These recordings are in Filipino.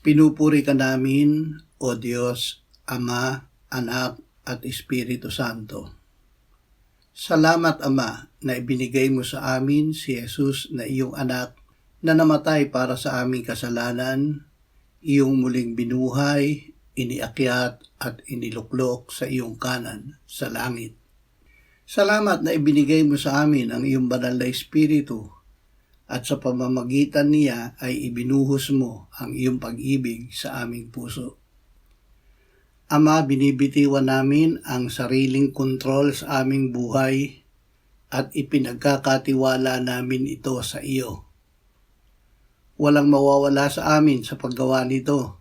Pinupuri ka namin, O Diyos, Ama, Anak, at Espiritu Santo. Salamat, Ama, na ibinigay mo sa amin si Jesus na iyong anak na namatay para sa aming kasalanan, iyong muling binuhay, iniakyat at iniluklok sa iyong kanan sa langit. Salamat na ibinigay mo sa amin ang iyong banal na Espiritu at sa pamamagitan niya ay ibinuhos mo ang iyong pag-ibig sa aming puso. Ama, binibitiwan namin ang sariling kontrol sa aming buhay at ipinagkakatiwala namin ito sa iyo. Walang mawawala sa amin sa paggawa nito.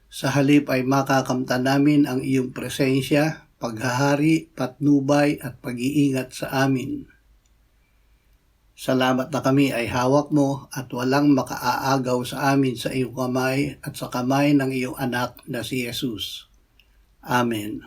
Sa halip ay makakamtan namin ang iyong presensya, paghahari, patnubay at pag-iingat sa amin. Salamat na kami ay hawak mo at walang makaaagaw sa amin sa iyong kamay at sa kamay ng iyong anak na si Jesus. Amen.